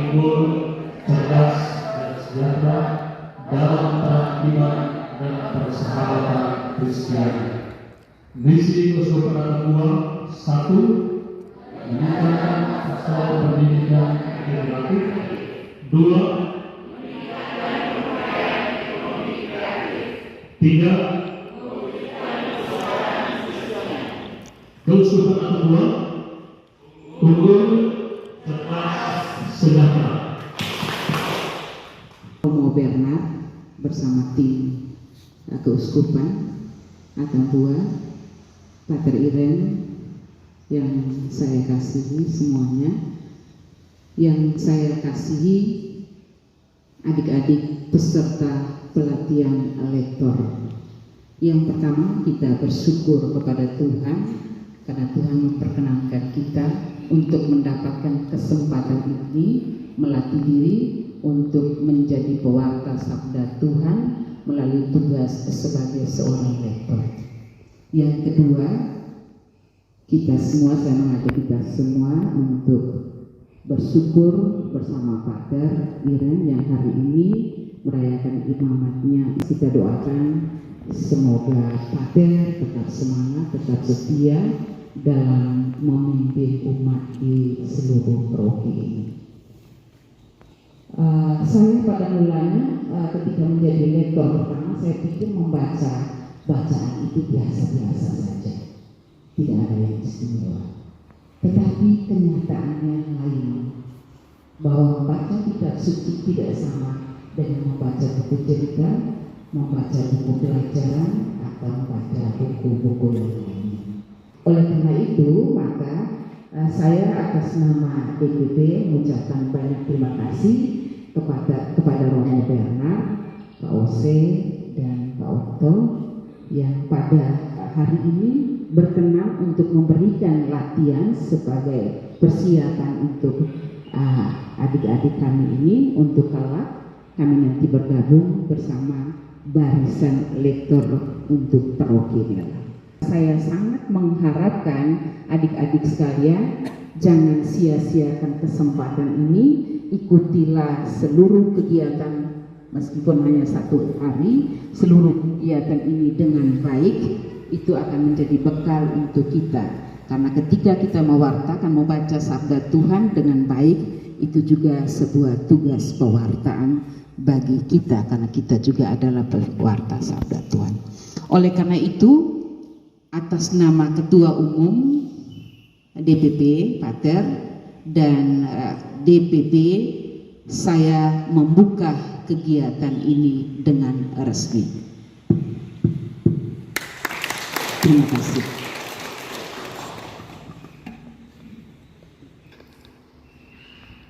unggul, cerdas, dan sejahtera dalam ketertiban dan persahabatan Kristiani. Misi Keuskupan Agung 1. Meningkatkan persoalan pendidikan integratif. 2. 3. Keuskupan Agung 2. Unggul, cerdas, sejahtera. Romo Bernard bersama tim Keuskupan Atambua, Pater Iren yang saya kasihi semuanya, yang saya kasihi adik-adik peserta pelatihan lektor. Yang pertama, kita bersyukur kepada Tuhan karena Tuhan memperkenankan kita untuk mendapatkan kesempatan ini melatih diri untuk menjadi pewarta sabda Tuhan melalui tugas sebagai seorang lektor. Yang kedua, saya mengajak kita semua untuk bersyukur bersama Pater Iren yang hari ini merayakan imamatnya. Kita doakan semoga Pater tetap semangat, tetap setia dalam memimpin umat di seluruh paroki ini. Saya pada mulanya ketika menjadi lektor pertama, saya pikir membaca bacaan itu biasa-biasa saja, tidak ada yang istimewa. Tetapi kenyataannya lain, bahwa membaca kitab suci tidak sama dengan membaca buku cerita, membaca buku pelajaran, atau membaca buku-buku yang lainnya. Oleh karena itu, maka saya atas nama DPP mengucapkan banyak terima kasih kepada Romo Bernard, Pak Ose, dan Pak Otto yang pada hari ini berkenan untuk memberikan latihan sebagai persiapan untuk adik-adik kami ini untuk kelak kami nanti bergabung bersama barisan lektor untuk paroki ini. Saya sangat mengharapkan adik-adik sekalian jangan sia-siakan kesempatan ini, ikutilah seluruh kegiatan meskipun hanya 1 hari, seluruh kegiatan ini dengan baik, itu akan menjadi bekal untuk kita. Karena ketika kita mewartakan, membaca sabda Tuhan dengan baik, itu juga sebuah tugas pewartaan bagi kita, karena kita juga adalah pewarta sabda Tuhan. Oleh karena itu, atas nama Ketua Umum DPP Pater dan DPP, saya membuka kegiatan ini dengan resmi. Terima kasih.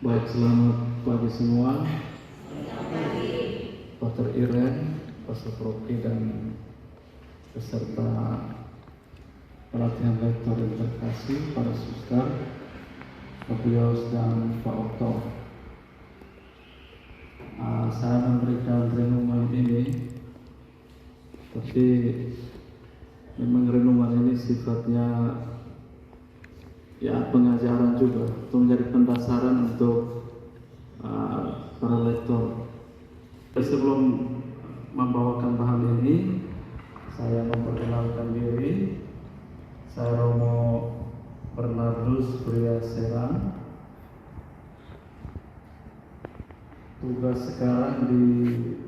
Baik, selamat pagi semua. Pater Iren, Pastor Proki, dan peserta pelatihan lektor yang terkasih, para suster, Pak Yos dan Pak Okto. Saya memberikan renungan ini, tapi memang renungan ini sifatnya pengajaran juga, untuk menjadi pendasaran untuk para lektor. Sebelum membawakan bahan ini, saya memperkenalkan diri. Saya Romo Bernardus Pria Serang. Tugas sekarang di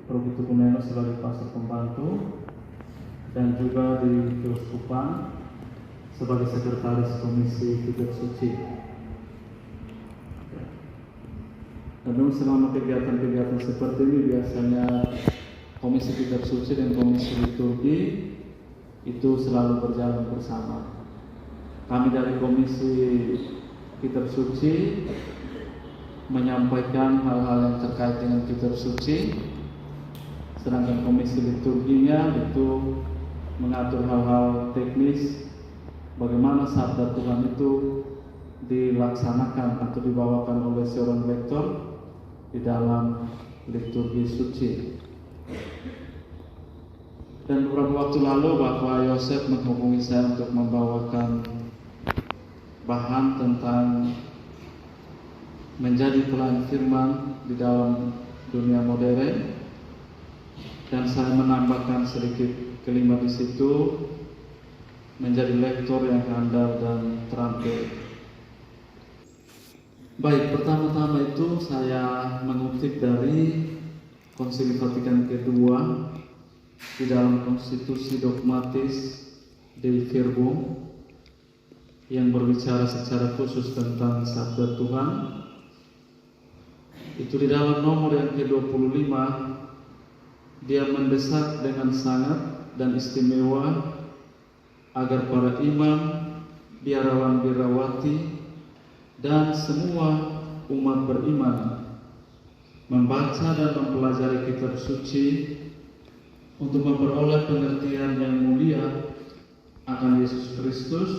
Paroki Tukuneno sebagai pastor pembantu dan juga di Keuskupan sebagai sekretaris Komisi Kitab Suci. Dan selama kegiatan-kegiatan seperti ini biasanya Komisi Kitab Suci dan Komisi Liturgi itu selalu berjalan bersama. Kami dari Komisi Kitab Suci menyampaikan hal-hal yang terkait dengan Kitab Suci, sedangkan Komisi Liturginya itu mengatur hal-hal teknis, bagaimana sabda Tuhan itu dilaksanakan atau dibawakan oleh seorang lektor di dalam liturgi suci. Dan beberapa waktu lalu Bapak Yosef menghubungi saya untuk membawakan bahan tentang menjadi pelayan firman di dalam dunia modern, dan saya menambahkan sedikit kalimat di situ, menjadi lektor yang handal dan terampil. Baik, pertama-tama itu saya mengutip dari Konsili Vatikan kedua di dalam konstitusi dogmatis Dei Verbum yang berbicara secara khusus tentang sabda Tuhan. Itu di dalam nomor yang ke-25, dia mendesak dengan sangat dan istimewa agar para imam, biarawan biarawati, dan semua umat beriman membaca dan mempelajari kitab suci untuk memperoleh pengertian yang mulia akan Yesus Kristus,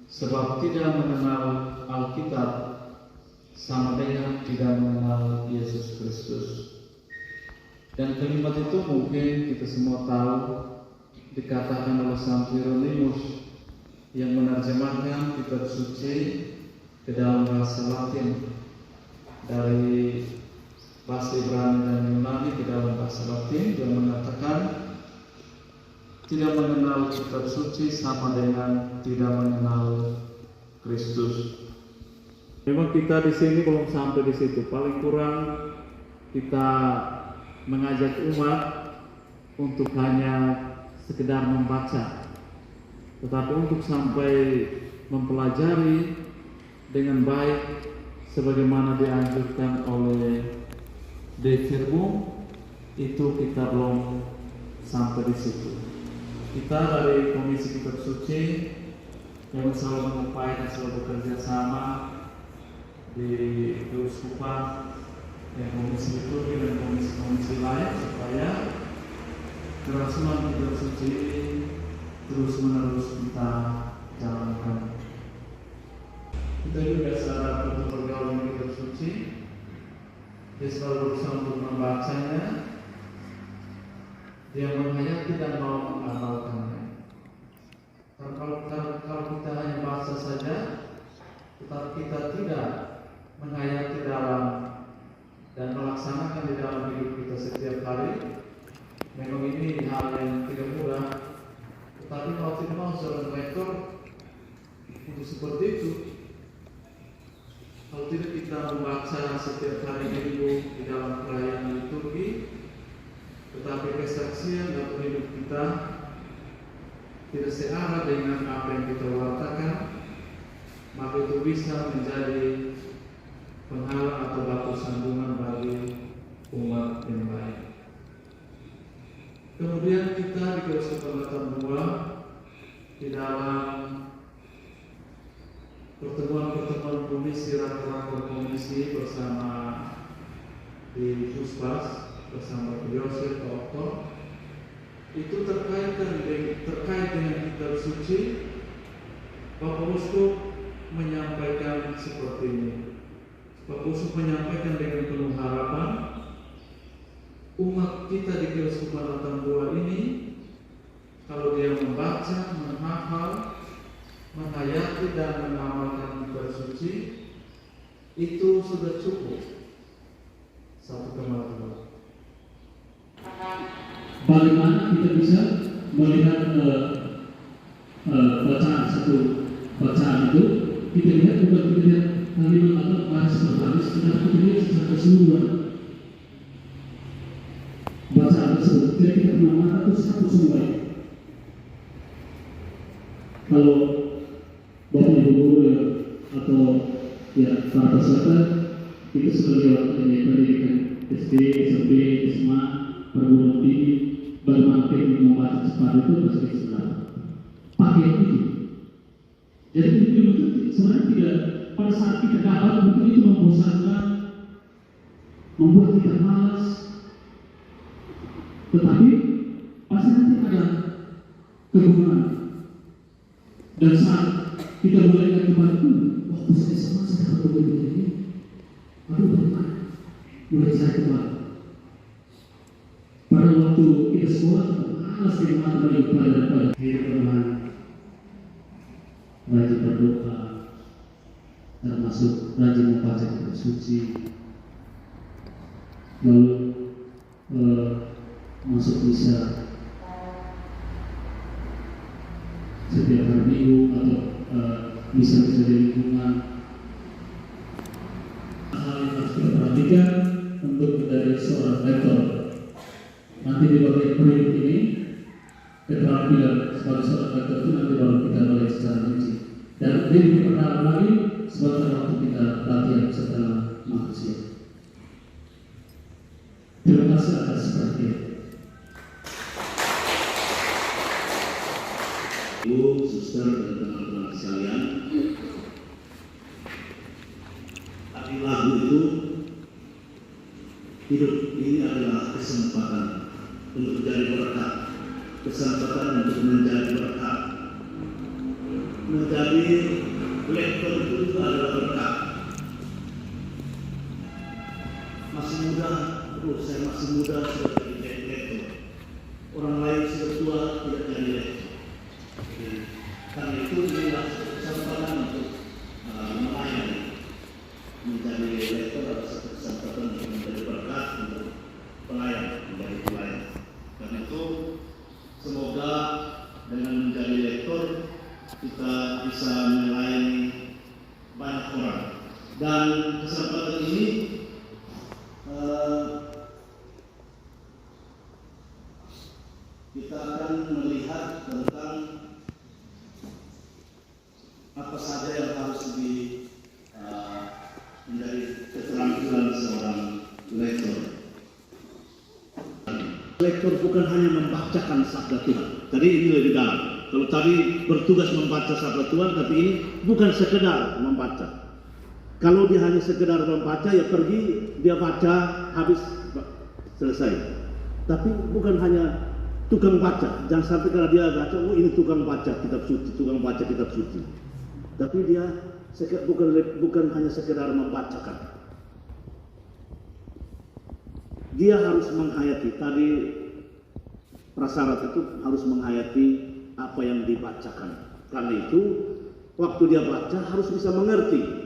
sebab tidak mengenal Alkitab sama dengan tidak mengenal Yesus Kristus. Dan kalimat itu mungkin kita semua tahu dikatakan oleh Santo Hieronymus yang menerjemahkan kitab suci ke dalam bahasa Latin dari bahasa Ibrani dan Yunani ke dalam bahasa Latin, yang mengatakan tidak mengenal kitab suci sama dengan tidak mengenal Kristus. Memang kita di sini belum sampai di situ. Paling kurang kita mengajak umat untuk hanya sekedar membaca, tetapi untuk sampai mempelajari dengan baik sebagaimana dianjurkan oleh Dei Verbum, itu kita belum sampai di situ. Kita dari Komisi Kitab Suci yang selalu mengupayakan, selalu bekerja sama di Keuskupan, komisi liturgi dan komisi-komisi lain, supaya kerasulan kitab suci terus menerus kita jalankan. Kita juga sadar untuk bergaul dengan kitab suci, dia selalu berusaha untuk membacanya, dia menghayati dan mau mengamalkannya. Kalau kita hanya baca saja, tetapi kita tidak menghayati dalam dan melaksanakan di dalam hidup kita setiap hari, memang ini hal yang tidak mudah. Tetapi mau tidak mau seorang rektor untuk seperti itu. Kalau tidak kita membaca setiap hari minggu di dalam perayaan liturgi, tetapi kesaksian dalam hidup kita tidak searah dengan apa yang kita wartakan, maka itu bisa menjadi penghalang atau batu sandungan bagi umat yang lain. Kemudian kita di Keuskupan Latam II di dalam pertemuan-pertemuan komisi, rapat-rapat komisi bersama di Puspas bersama Yosef Okto, itu terkait dengan kitab suci. Bapak Uskup menyampaikan seperti ini. Bapak Uskup menyampaikan dengan penuh harapan, umat kita di Keuskupan Latam II ini, kalau dia membaca, menghafal, menghayati dan mengamalkan kitab suci, itu sudah cukup satu kemajuan. Bagaimana kita bisa melihat bacaan itu? Kita lihat bukan kita lihat kalimat atau baris per baris, tetapi kita lihat secara keseluruhan bacaan tersebut. Jadi kita punya mata itu satu semua. Kalau Bapak Ibu guru ya, atau ya para peserta, itu sebagai pendidikan SD, SMP, SMA, perguruan tinggi, bagaimana teknik membaca cepat itu harus disesuaikan. Pakai itu. Jadi itu sebenarnya tidak, pada saat kita dapat mungkin itu membosankan, membuat kita malas. Tetapi pasti nanti ada kegunaan. Dan saat kita mulai kembali itu, waktu saya sama saya dapat begini, aduh bagaimana? Mulai saya kembali. Pada waktu kita sekolah, malas yang mata bagi pada hidup teman, rajin berdoa, termasuk termasuk rajin membaca kitab suci, lalu masuk misa setiap hari Minggu atau misa-misa di lingkungan. Hal yang harus kita perhatikan untuk menjadi seorang lektor. Nanti di bagian berikut ini keterampilan sebagai seorang lektor itu nanti baru kita mulai secara rinci. Dan ini diperkenalkan lagi sebagai waktu kita latihan setelah manusia. Terima kasih atas perhatian. Ibu, suster, dan teman-teman sekalian, tapi lagu itu hidup ini adalah kesempatan untuk menjadi berkat, kesempatan untuk menjadi berkat. Menjadi lektor itu juga adalah berkat. Masih muda, saya masih muda sudah jadi lektor. Orang lain sudah tua tidak jadi lektor. Karena itu inilah kesempatan untuk melayani. Menjadi lektor adalah satu kesempatan untuk menjadi berkat untuk pelayan, menjadi pelayan. Karena itu semoga dengan menjadi lektor kita bisa melayani banyak orang. Dan kesempatan ini kita akan melihat tentang apa saja yang harus menjadi keterampilan seorang lektor. Lektor bukan hanya membacakan sabda Tuhan. Tadi ini lebih dalam. Kalau tadi bertugas membaca sabda Tuhan, tapi ini bukan sekedar membaca. Kalau dia hanya sekedar membaca, ya pergi, dia baca, habis, selesai. Tapi bukan hanya tukang baca. Jangan sampai kalau dia baca, oh ini tukang baca kitab suci, tukang baca kitab suci. Tapi dia bukan hanya sekedar membacakan. Dia harus menghayati. Tadi prasyarat itu harus menghayati apa yang dibacakan. Karena itu waktu dia baca harus bisa mengerti.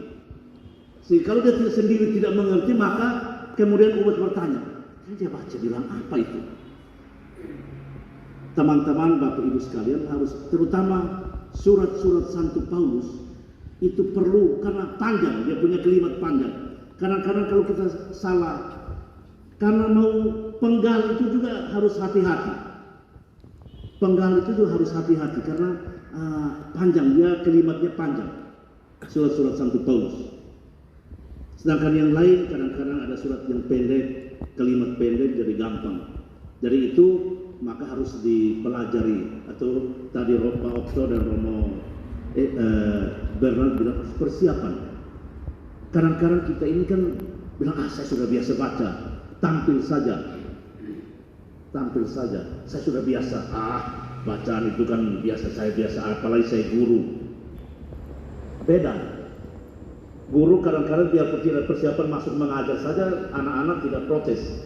Sehingga kalau dia sendiri tidak mengerti, maka kemudian umat bertanya, dia baca bilang apa itu? Teman-teman, Bapak Ibu sekalian, harus terutama surat-surat Santo Paulus itu perlu, karena panjang, dia punya kalimat panjang. Kadang-kadang kalau kita salah, karena mau penggal itu juga harus hati-hati. Penggal itu juga harus hati-hati karena panjang, dia kalimatnya panjang. Surat-surat Santo Paulus. Sedangkan yang lain kadang-kadang ada surat yang pendek, kalimat pendek jadi gampang. Dari itu maka harus dipelajari, atau tadi Pak Okto dan Romo Bernard bilang harus persiapan. Kadang-kadang kita ini kan bilang saya sudah biasa baca, tampil saja, saya sudah biasa. Bacaan itu kan biasa, saya biasa, apalagi saya guru. Beda. Guru kadang-kadang biar tidak persiapan masuk mengajar saja, anak-anak tidak protes.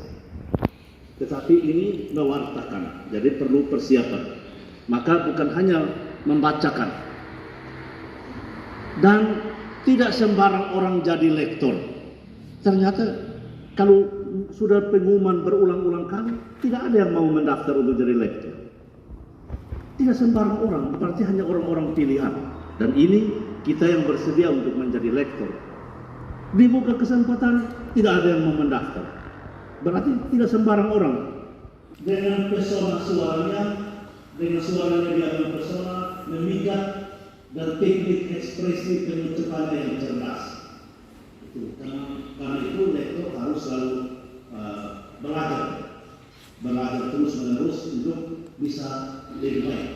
Tetapi ini mewartakan, jadi perlu persiapan. Maka bukan hanya membacakan. Dan tidak sembarang orang jadi lektor. Ternyata kalau sudah pengumuman berulang-ulang kali, tidak ada yang mau mendaftar untuk jadi lektor. Tidak sembarang orang, berarti hanya orang-orang pilihan. Dan ini kita yang bersedia untuk menjadi lektor. Dibuka kesempatan, tidak ada yang mau mendaftar. Berarti tidak sembarang orang. Dengan pesona suaranya, dia mempesona, memikat, dan teknik ekspresi pengucapannya yang cerdas. Karena itu lektor harus selalu belajar terus-menerus untuk bisa lebih baik.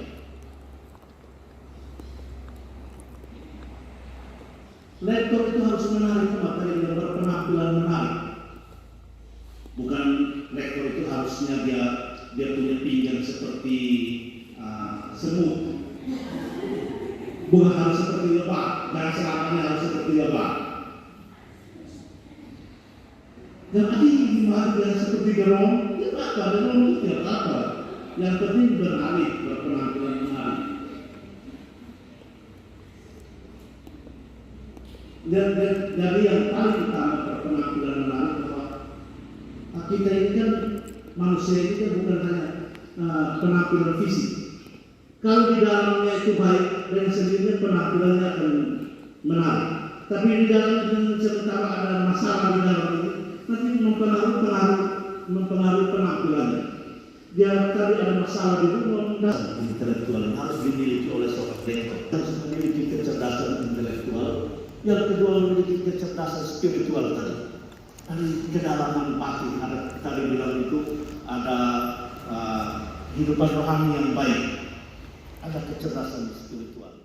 Lektor itu harus menarik materi yang berpenampilan menarik. Bukan lektor itu harusnya dia punya pinggang seperti semut. Bukan harus seperti lebah, dan selatannya harus seperti lebah. Dan tadi gimana dia seperti gerong? Ya apa, gerong itu tidak apa. Yang penting menarik, berpenampilan menarik. Dari yang paling utama penampilan menarik bahwa kita ini kan manusia ini kan bukan hanya penampilan fisik. Kalau di dalamnya itu baik, dengan sendirinya penampilannya akan menarik. Tapi di dalam sementara ada masalah di dalam ini, nanti mempengaruhi penampilannya. Dia tadi ada masalah di rumah, intelektual harus dimiliki oleh seorang lektor, harus memiliki kecerdasan intelektual. Yang kedua memiliki kecerdasan spiritual tadi. Dari kedalaman batin, ada tadi bilang itu ada kehidupan rohani yang baik, ada kecerdasan spiritual.